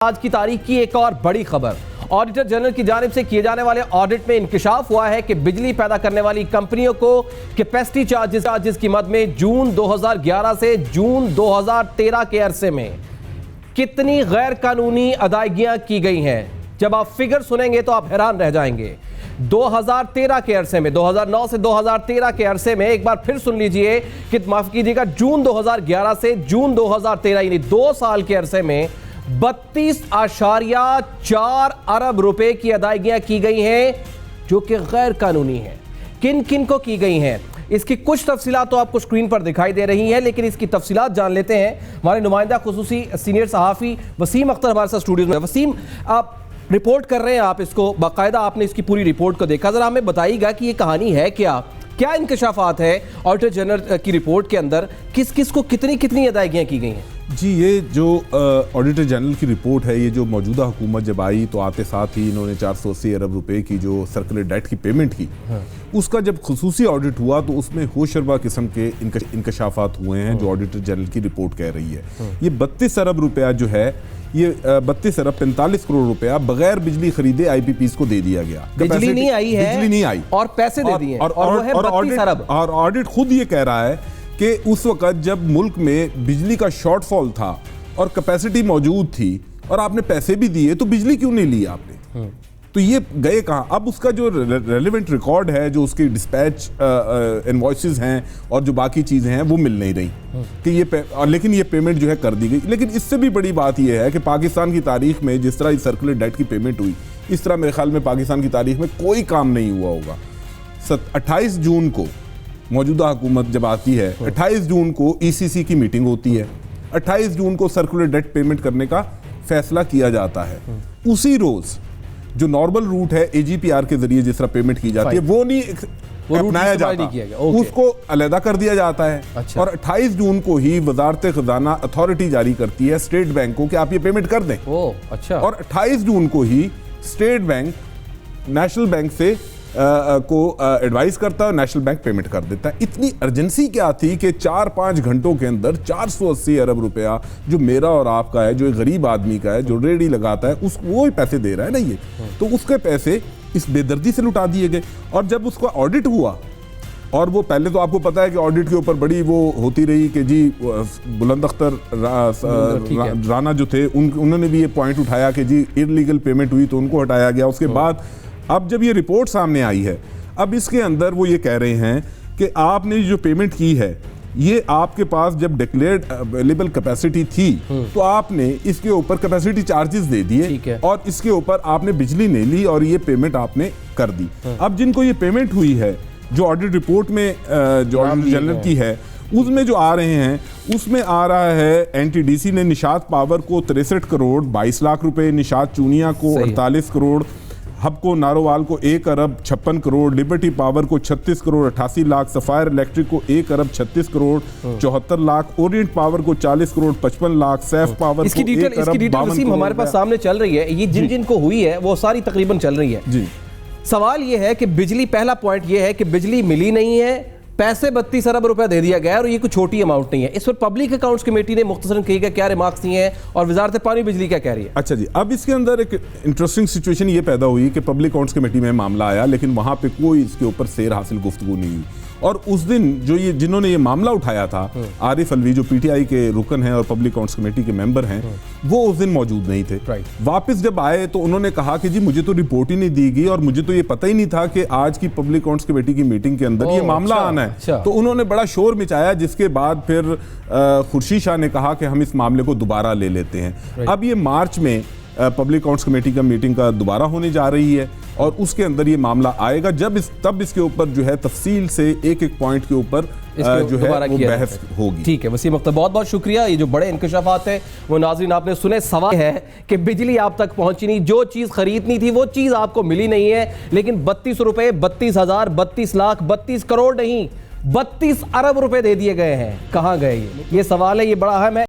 आज की तारीख की एक और बड़ी खबर। ऑडिटर जनरल की जानिब से किए जाने वाले ऑडिट में इंकशाफ हुआ है कि बिजली पैदा करने वाली कंपनियों को कैपेसिटी चार्जेस की मद में जून 2011 से जून 2013 के अरसे में कितनी गैर कानूनी अदायगियां की गई हैं। जब आप फिगर सुनेंगे तो आप हैरान रह जाएंगे। 2013 के अरसे में, 2009 से 2013 के अरसे में, एक बार फिर सुन लीजिए कि माफ कीजिएगा, जून 2011 से जून 2013 यानी 2 साल के अरसे में 32.4 अरब रुपए की अदायगियां की गई हैं जो कि गैर कानूनी हैं। किन किन को की गई हैं, इसकी कुछ तफसीलात तो आपको स्क्रीन पर दिखाई दे रही हैं, लेकिन इसकी तफसीलात जान लेते हैं। हमारे नुमाइंदा खुसूसी सीनियर सहाफ़ी वसीम अख्तर हमारे साथ स्टूडियो में। वसीम, आप रिपोर्ट कर रहे हैं, आप इसको बाकायदा आपने इसकी पूरी रिपोर्ट को देखा, जरा हमें बताइएगा कि ये कहानी है क्या, क्या इंकशाफात है ऑडिटर जनरल की रिपोर्ट के अंदर, किस किस को कितनी कितनी अदायगियां की गई हैं। जी, ये जो ऑडिटर जनरल की रिपोर्ट है, ये जो मौजूदा हुकूमत जब आई तो आते साथ ही इन्होंने 480 अरब रुपए की जो सर्कुलर डेट की पेमेंट की, उसका जब खुसूसी ऑडिट हुआ तो उसमें होशरबा किस्म के इंकशाफात हुए हैं जो ऑडिटर जनरल की रिपोर्ट कह रही है। ये 32 अरब रुपया जो है, ये 32 अरब 45 करोड़ रुपया बगैर बिजली खरीदे IPPs को दे दिया गया। बिजली नहीं आई है, बिजली नहीं आई और पैसे दे दिए और ऑडिट खुद ये कह रहा है कि उस वक्त जब मुल्क में बिजली का शॉर्टफॉल था और कैपेसिटी मौजूद थी और आपने पैसे भी दिए तो बिजली क्यों नहीं ली आपने? तो ये गए कहाँ? अब उसका जो रेलेवेंट रिकॉर्ड है, जो उसकी डिस्पैच इनवॉइसेस हैं और जो बाकी चीज़ें हैं वो मिल नहीं रही कि लेकिन ये पेमेंट जो है कर दी गई। लेकिन इससे भी बड़ी बात ये है कि पाकिस्तान की तारीख में जिस तरह इस सर्कुलर डेट की पेमेंट हुई, इस तरह मेरे ख्याल में पाकिस्तान की तारीख में कोई काम नहीं हुआ होगा। 28 जून को मौजूदा हुकूमत जब आती है, 28 जून को ECC की मीटिंग होती है, 28 जून को सर्कुलर डेट पेमेंट करने का फैसला किया जाता है। उसी रोज जो नॉर्मल रूट है AGPR के जरिए जिस तरह पेमेंट की जाती है वो नहीं अपनाया जाता, उसको अलहदा कर दिया जाता है। अच्छा। और 28 जून को ही वजारत खजाना अथॉरिटी जारी करती है स्टेट बैंक को कि आप ये पेमेंट कर दें। अच्छा। और 28 जून को ही स्टेट बैंक नेशनल बैंक से को एडवाइस करता है और नेशनल बैंक पेमेंट कर देता है। इतनी अर्जेंसी क्या थी कि 4-5 घंटों के अंदर 480 अरब रुपया जो मेरा और आपका है, जो एक गरीब आदमी का है, जो रेडी लगाता है, वो ही पैसे दे रहा है ना ये, तो उसके पैसे इस बेदर्दी से लुटा दिए गए। और जब उसका ऑडिट हुआ, और वो पहले तो आपको पता है कि ऑडिट के ऊपर बड़ी वो होती रही कि जी बुलंद अख्तर राना जो थे उन्होंने भी ये पॉइंट उठाया कि जी इलीगल पेमेंट हुई तो उनको हटाया गया। उसके बाद अब जब ये रिपोर्ट सामने आई है, अब इसके अंदर वो ये कह रहे हैं कि आपने जो पेमेंट की है, ये आपके पास जब डिक्लेयर्ड अवेलेबल कैपेसिटी थी तो आपने इसके ऊपर कैपेसिटी चार्जेस दे दिए और इसके ऊपर आपने बिजली नहीं ली और ये पेमेंट आपने कर दी। अब जिनको ये पेमेंट हुई है, जो ऑडिट रिपोर्ट में जो ऑडिटर जनरल की है, उसमें जो आ रहे हैं, उसमें आ रहा है NTDC ने निशात पावर को 63 करोड़ 22 लाख रुपए, निशात चूनिया को 48 करोड़, हबको नारोवाल को 1 अरब 56 करोड़, लिबर्टी पावर को 36 करोड़ 88 लाख, सफायर इलेक्ट्रिक को 1 अरब 36 करोड़ 74 लाख, ओरिएंट पावर को 40 करोड़ 55 लाख, सैफ पावर इसकी को 1 डिटेल हमारे पास सामने चल रही है। ये जिन जिन को हुई है वो सारी तकरीबन चल रही है जी। सवाल ये है कि बिजली, पहला पॉइंट ये है कि बिजली मिली नहीं है, पैसे 32 अरब रुपया दे दिया गया और ये कोई छोटी अमाउंट नहीं है। इस पर पब्लिक अकाउंट्स कमेटी ने मुख्तसरन कही क्या रिमार्क्स दिए हैं और वजारत पानी बिजली क्या कह रही है? अच्छा जी, अब इसके अंदर एक इंटरेस्टिंग सिचुएशन ये पैदा हुई कि पब्लिक अकाउंट्स कमेटी में मामला आया, लेकिन वहां पे कोई इसके ऊपर सेर हासिल गुफ्तगू नहीं हुई। और उस दिन जो जिन्होंने ये मामला उठाया था, आरिफ अलवी जो PTI के रुकन हैं और पब्लिक अकाउंट्स कमेटी के मेंबर हैं, वो उस दिन मौजूद नहीं थे। वापस जब आए तो उन्होंने कहा कि जी मुझे तो रिपोर्ट ही नहीं दी गई और मुझे तो ये पता ही नहीं था कि आज की पब्लिक अकाउंट्स कमेटी की मीटिंग के अंदर ये मामला आना है। तो उन्होंने बड़ा शोर मचाया, जिसके बाद फिर खुर्शीद शाह ने कहा कि हम इस मामले को दोबारा ले लेते हैं। अब ये मार्च में पब्लिक अकाउंट्स कमेटी का मीटिंग का दोबारा होने जा रही है और उसके अंदर ये मामला आएगा, तब इसके ऊपर जो है तफसील से एक एक पॉइंट के ऊपर जो है वो बहस होगी। ठीक है वसीम अख्तर, बहुत बहुत शुक्रिया। ये जो बड़े इंकशाफात हैं वो नाज़रीन आपने सुने। सवाल है कि बिजली आप तक पहुंची नहीं, जो चीज़ खरीदनी थी वो चीज़ आपको मिली नहीं है, लेकिन 32 रुपये 32,000 32 लाख 32 करोड़ नहीं 32 अरब रुपए दे दिए गए हैं, कहाँ गए ये सवाल है, ये बड़ा अहम है।